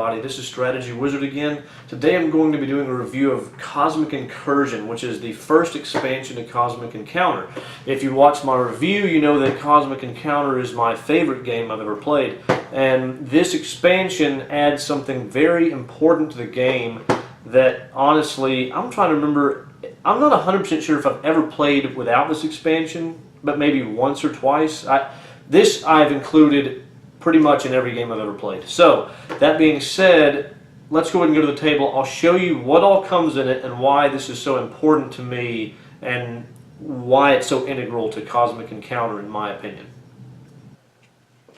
everybody, this is Strategywizard again. Today I'm going to be doing a review of Cosmic Incursion, which is the first expansion to Cosmic Encounter. If you watched my review, you know that Cosmic Encounter is my favorite game I've ever played. And this expansion adds something very important to the game that, honestly, I'm trying to remember, I'm not 100% sure if I've ever played without this expansion, but maybe once or twice. This I've included pretty much in every game I've ever played. So, that being said, let's go ahead and go to the table. I'll show you what all comes in it and why this is so important to me and why it's so integral to Cosmic Encounter in my opinion.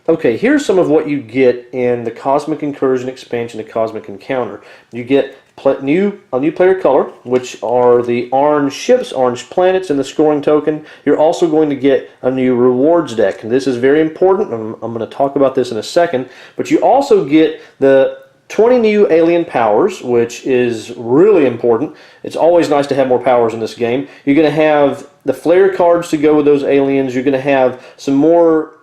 Okay, here's some of what you get in the Cosmic Incursion expansion to Cosmic Encounter. You get a new player color, which are the orange ships, orange planets, and the scoring token. You're also going to get a new rewards deck, and this is very important. I'm going to talk about this in a second, but you also get the 20 new alien powers, which is really important. It's always nice to have more powers in this game. You're going to have the flare cards to go with those aliens. You're going to have some more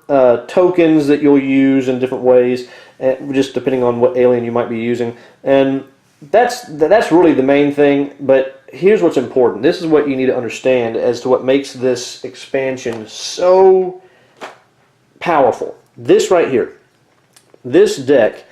tokens that you'll use in different ways, just depending on what alien you might be using. And that's really the main thing, but here's what's important. This is what you need to understand as to what makes this expansion so powerful. This right here, this deck,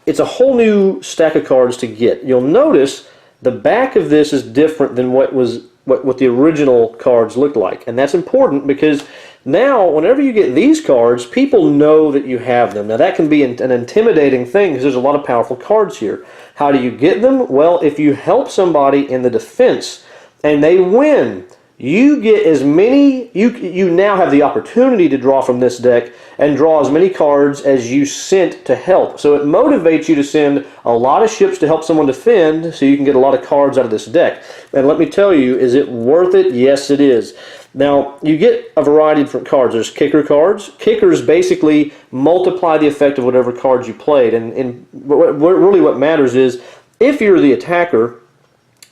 it's a whole new stack of cards to get. You'll notice the back of this is different than what the original cards looked like, and that's important because now whenever you get these cards, people know that you have them. Now that can be an intimidating thing because there's a lot of powerful cards here. How do you get them? Well, if you help somebody in the defense and they win, you get as many, you now have the opportunity to draw from this deck and draw as many cards as you sent to help. So it motivates you to send a lot of ships to help someone defend so you can get a lot of cards out of this deck. And let me tell you, is it worth it? Yes, it is. Now, you get a variety of different cards. There's kicker cards. Kickers basically multiply the effect of whatever cards you played. And really what matters is if you're the attacker,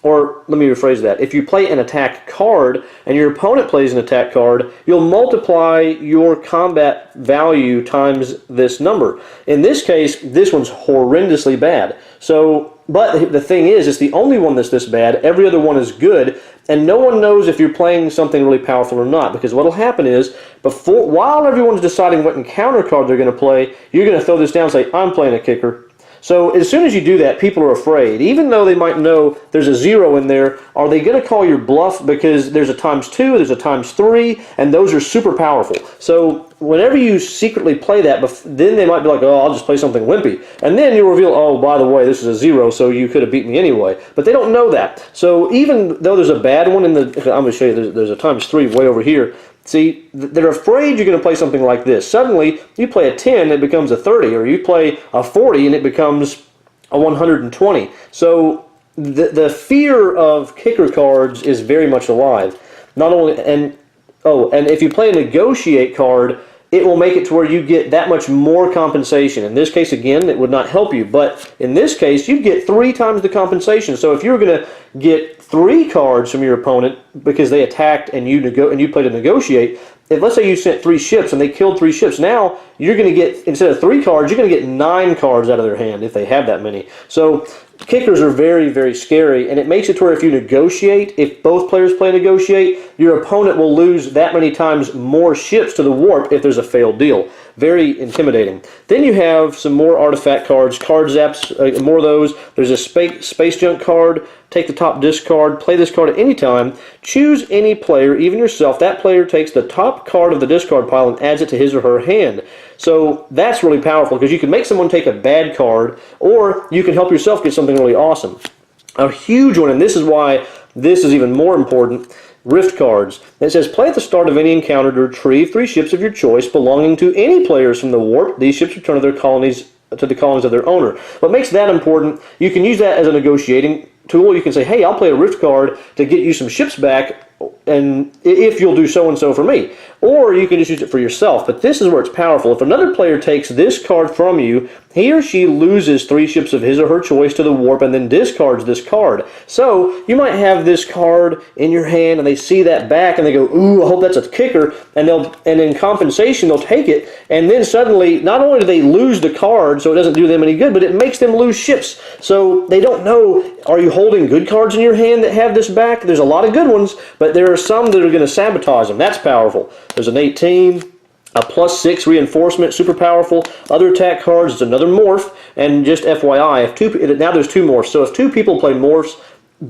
or let me rephrase that. If you play an attack card and your opponent plays an attack card, you'll multiply your combat value times this number. In this case, this one's horrendously bad. So, but the thing is, it's the only one that's this bad. Every other one is good, and no one knows if you're playing something really powerful or not. Because what'll happen is, while everyone's deciding what encounter card they're going to play, you're going to throw this down and say, "I'm playing a kicker." So as soon as you do that, people are afraid. Even though they might know there's a 0 in there, are they going to call your bluff because there's a ×2, there's a ×3, and those are super powerful. So whenever you secretly play that, then they might be like, "Oh, I'll just play something wimpy." And then you reveal, "Oh, by the way, this is a 0, so you could have beat me anyway." But they don't know that. So even though there's a bad one in the, I'm going to show you, there's a ×3 way over here. See, they're afraid you're going to play something like this. Suddenly, you play a 10, it becomes a 30, or you play a 40, and it becomes a 120. So the fear of kicker cards is very much alive. Not only, and if you play a negotiate card, it will make it to where you get that much more compensation. In this case, again, it would not help you. But in this case, you get 3 times the compensation. So if you're going to get 3 cards from your opponent because they attacked and you played to negotiate, if let's say you sent 3 ships and they killed 3 ships, now you're going to get, instead of 3 cards, you're going to get 9 cards out of their hand if they have that many. So kickers are very, very scary, and it makes it to where if you negotiate, if both players play negotiate, your opponent will lose that many times more ships to the warp if there's a failed deal. Very intimidating. Then you have some more artifact cards, card zaps, more of those. There's a space junk card. Take the top discard, play this card at any time. Choose any player, even yourself. That player takes the top card of the discard pile and adds it to his or her hand. So that's really powerful because you can make someone take a bad card, or you can help yourself get something really awesome. A huge one, and this is why this is even more important, Rift cards. It says, play at the start of any encounter to retrieve 3 ships of your choice belonging to any players from the warp. These ships return to their colonies, to the colonies of their owner. What makes that important, you can use that as a negotiating tool. You can say, "Hey, I'll play a Rift card to get you some ships back if you'll do so and so for me. Or you can just use it for yourself. But this is where it's powerful. If another player takes this card from you, he or she loses 3 ships of his or her choice to the warp and then discards this card. So you might have this card in your hand and they see that back and they go, ooh, I hope that's a kicker. And in compensation, they'll take it. And then suddenly, not only do they lose the card, so it doesn't do them any good, but it makes them lose ships. So they don't know, are you holding good cards in your hand that have this back? There's a lot of good ones, but there are some that are going to sabotage them. That's powerful. There's an 18, a +6 reinforcement, super powerful. Other attack cards, it's another morph, and just FYI, now there's 2 morphs. So if 2 people play morphs,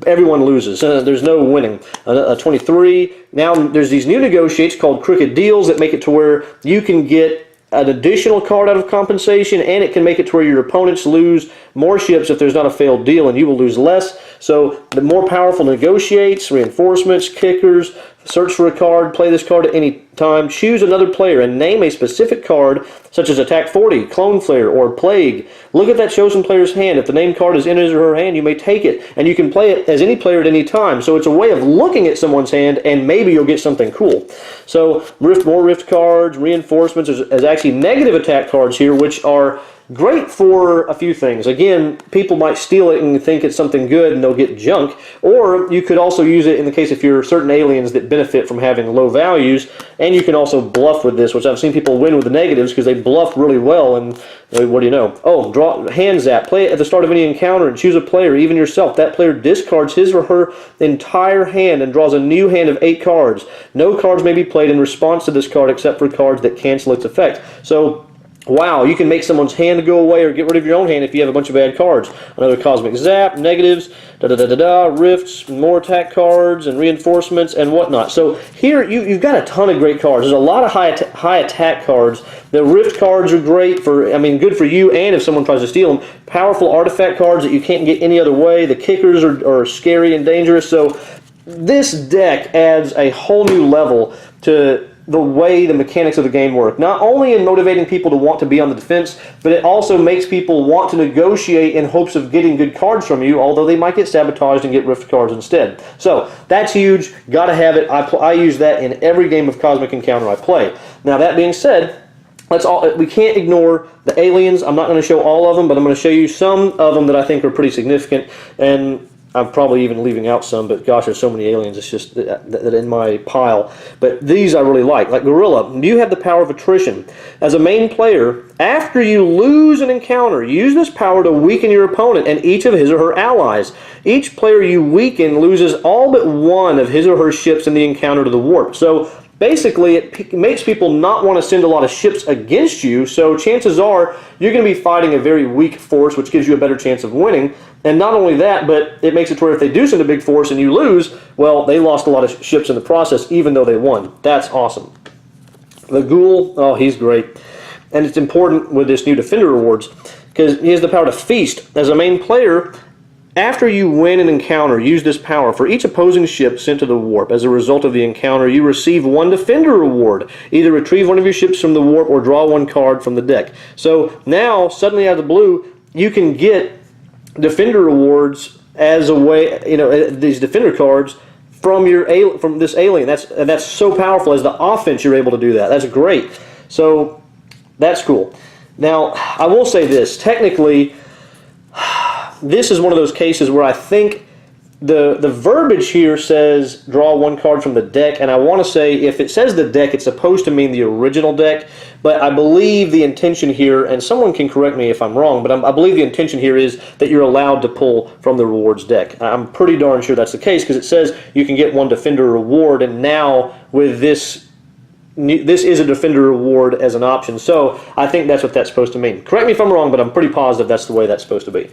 everyone loses. There's no winning. A 23. Now there's these new negotiates called crooked deals that make it to where you can get an additional card out of compensation, and it can make it to where your opponents lose more ships if there's not a failed deal, and you will lose less. So the more powerful negotiates, reinforcements, kickers, search for a card, play this card at any time, choose another player, and name a specific card, such as Attack 40, Clone Flare, or Plague. Look at that chosen player's hand. If the named card is in his or her hand, you may take it, and you can play it as any player at any time. So it's a way of looking at someone's hand, and maybe you'll get something cool. So more Rift cards, reinforcements. There's actually negative attack cards here, which are great for a few things. Again, people might steal it and think it's something good and they'll get junk. Or you could also use it in the case if you're certain aliens that benefit from having low values. And you can also bluff with this, which I've seen people win with the negatives because they bluff really well. And what do you know? Oh, draw hand zap. Play it at the start of any encounter and choose a player, even yourself. That player discards his or her entire hand and draws a new hand of 8 cards. No cards may be played in response to this card except for cards that cancel its effect. So wow, you can make someone's hand go away or get rid of your own hand if you have a bunch of bad cards. Another Cosmic Zap, negatives, rifts, more attack cards, and reinforcements, and whatnot. So here, you've got a ton of great cards. There's a lot of high attack cards. The Rift cards are great for, good for you and if someone tries to steal them. Powerful artifact cards that you can't get any other way. The kickers are scary and dangerous. So this deck adds a whole new level to the way the mechanics of the game work. Not only in motivating people to want to be on the defense, but it also makes people want to negotiate in hopes of getting good cards from you, although they might get sabotaged and get Rift cards instead. So that's huge. Got to have it. I use that in every game of Cosmic Encounter I play. Now that being said, we can't ignore the aliens. I'm not going to show all of them, but I'm going to show you some of them that I think are pretty significant. And I'm probably even leaving out some, but gosh, there's so many aliens, it's just that in my pile. But these I really like Gorilla. You have the power of attrition. As a main player, after you lose an encounter, use this power to weaken your opponent and each of his or her allies. Each player you weaken loses all but one of his or her ships in the encounter to the warp. So basically, it makes people not want to send a lot of ships against you, so chances are you're going to be fighting a very weak force, which gives you a better chance of winning. And not only that, but it makes it to where if they do send a big force and you lose, well, they lost a lot of ships in the process, even though they won. That's awesome. The Ghoul, oh, he's great. And it's important with this new Defender rewards, because he has the power to feast. As a main player, after you win an encounter, use this power. For each opposing ship sent to the warp, as a result of the encounter, you receive 1 Defender reward. Either retrieve one of your ships from the warp or draw 1 card from the deck. So now, suddenly out of the blue, you can get Defender rewards as a way, these Defender cards from this alien. That's so powerful. As the offense, you're able to do that. That's great. So that's cool. Now, I will say this. Technically, this is one of those cases where I think the verbiage here says draw 1 card from the deck, and I want to say if it says the deck, it's supposed to mean the original deck, but I believe the intention here, and someone can correct me if I'm wrong, but I believe the intention here is that you're allowed to pull from the rewards deck. I'm pretty darn sure that's the case because it says you can get 1 Defender reward, and now with this is a Defender reward as an option, so I think that's what that's supposed to mean. Correct me if I'm wrong, but I'm pretty positive that's the way that's supposed to be.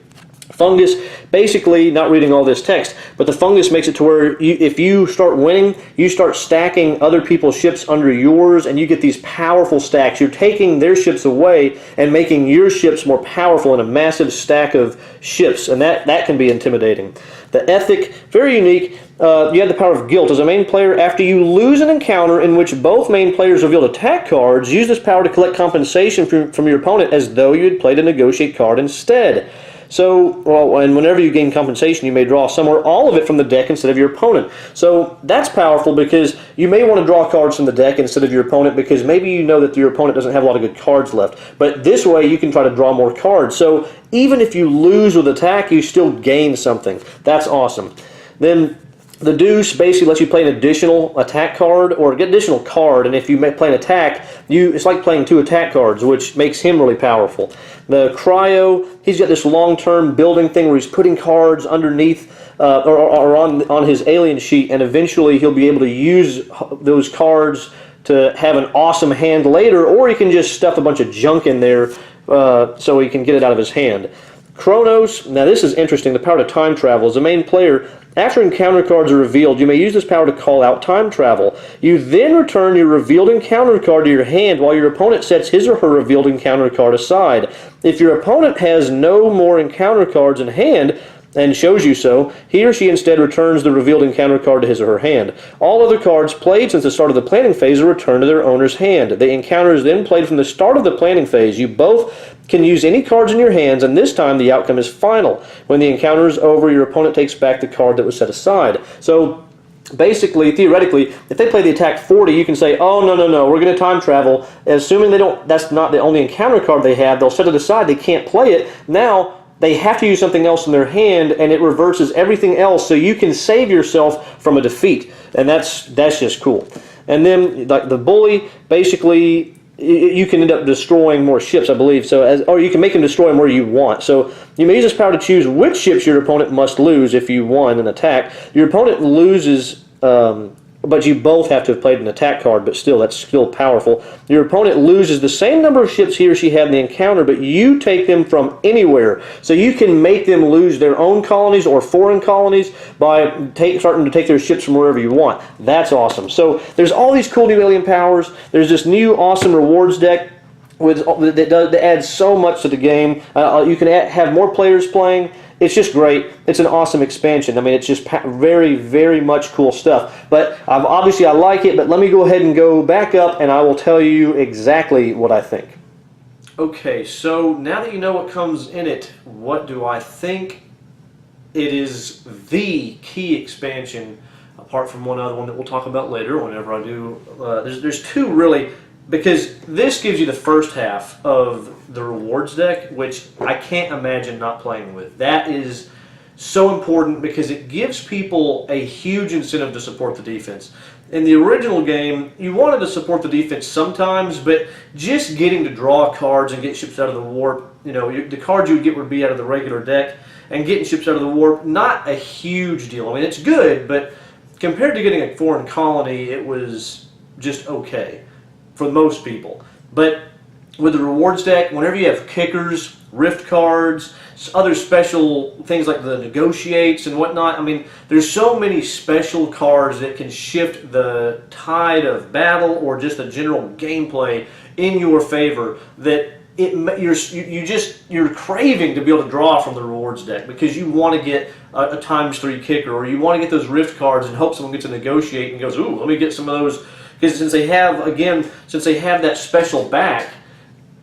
Fungus, basically, not reading all this text, but the fungus makes it to where if you start winning, you start stacking other people's ships under yours, and you get these powerful stacks. You're taking their ships away and making your ships more powerful in a massive stack of ships, and that can be intimidating. The ethic, very unique. You have the power of guilt. As a main player, after you lose an encounter in which both main players revealed attack cards, use this power to collect compensation from your opponent as though you had played a negotiate card instead. So, well, and whenever you gain compensation, you may draw some or all of it from the deck instead of your opponent. So that's powerful because you may want to draw cards from the deck instead of your opponent because maybe you know that your opponent doesn't have a lot of good cards left. But this way you can try to draw more cards. So even if you lose with attack, you still gain something. That's awesome. Then the deuce basically lets you play an additional attack card or get additional card, and if you play an attack, it's like playing 2 attack cards, which makes him really powerful. The cryo, he's got this long-term building thing where he's putting cards underneath or on his alien sheet, and eventually he'll be able to use those cards to have an awesome hand later, or he can just stuff a bunch of junk in there so he can get it out of his hand. Chronos, now this is interesting, the power to time travel. As a main player, after encounter cards are revealed, you may use this power to call out time travel. You then return your revealed encounter card to your hand while your opponent sets his or her revealed encounter card aside. If your opponent has no more encounter cards in hand, and shows you so, he or she instead returns the revealed encounter card to his or her hand. All other cards played since the start of the planning phase are returned to their owner's hand. The encounter is then played from the start of the planning phase. You both can use any cards in your hands, and this time the outcome is final. When the encounter is over, your opponent takes back the card that was set aside. So basically, theoretically, if they play the attack 40, you can say, oh, no, we're going to time travel. Assuming that's not the only encounter card they have, they'll set it aside, they can't play it. Now, they have to use something else in their hand, and it reverses everything else, so you can save yourself from a defeat, and that's just cool. And then, like the bully, basically, you can end up destroying more ships, I believe. So, or you can make them destroy them where you want. So you may use this power to choose which ships your opponent must lose if you won an attack. Your opponent loses. But you both have to have played an attack card, but still, that's still powerful. Your opponent loses the same number of ships he or she had in the encounter, but you take them from anywhere. So you can make them lose their own colonies or foreign colonies by starting to take their ships from wherever you want. That's awesome. So there's all these cool new alien powers. There's this new awesome rewards deck that adds so much to the game. You can have more players playing. It's just great. It's an awesome expansion. I mean, it's just very, very much cool stuff. But obviously I like it, but let me go ahead and go back up and I will tell you exactly what I think. Okay, so now that you know what comes in it, what do I think? It is the key expansion, apart from one other one that we'll talk about later whenever I do. There's two really, because this gives you the first half of the rewards deck, which I can't imagine not playing with. That is so important because it gives people a huge incentive to support the defense. In the original game, you wanted to support the defense sometimes, but just getting to draw cards and get ships out of the warp, the cards you would get would be out of the regular deck, and getting ships out of the warp, not a huge deal. I mean, it's good, but compared to getting a foreign colony, it was just okay for most people. But with the rewards deck, whenever you have kickers, rift cards, other special things like the negotiates and whatnot, I mean, there's so many special cards that can shift the tide of battle or just the general gameplay in your favor that you're craving to be able to draw from the rewards deck because you want to get a ×3 kicker, or you want to get those rift cards and hope someone gets to negotiate and goes, ooh, let me get some of those. Because since they have that special back,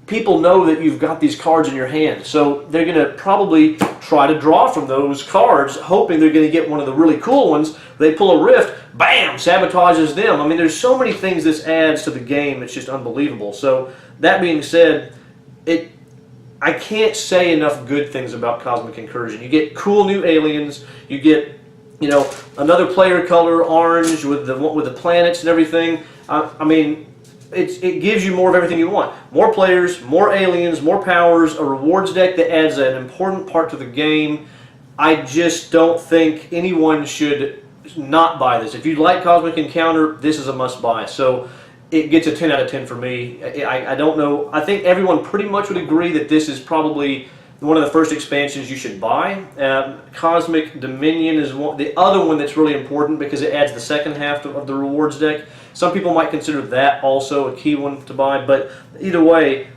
people know that you've got these cards in your hand. So they're going to probably try to draw from those cards, hoping they're going to get one of the really cool ones. They pull a rift, bam, sabotages them. I mean, there's so many things this adds to the game. It's just unbelievable. So that being said, I can't say enough good things about Cosmic Incursion. You get cool new aliens. You get another player color, orange, with the planets and everything. I mean, it gives you more of everything you want. More players, more aliens, more powers, a rewards deck that adds an important part to the game. I just don't think anyone should not buy this. If you like Cosmic Encounter, this is a must-buy. So it gets a 10 out of 10 for me. I don't know. I think everyone pretty much would agree that this is probably one of the first expansions you should buy. Cosmic Dominion is the other one that's really important because it adds the second half of the rewards deck. Some people might consider that also a key one to buy, but either way,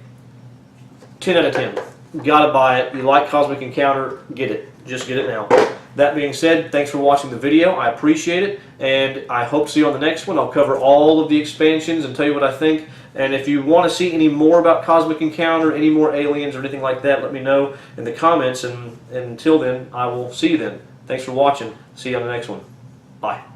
10 out of 10. You gotta buy it. You like Cosmic Encounter, get it. Just get it now. That being said, thanks for watching the video. I appreciate it, and I hope to see you on the next one. I'll cover all of the expansions and tell you what I think. And if you want to see any more about Cosmic Encounter, any more aliens or anything like that, let me know in the comments. And until then, I will see you then. Thanks for watching. See you on the next one. Bye.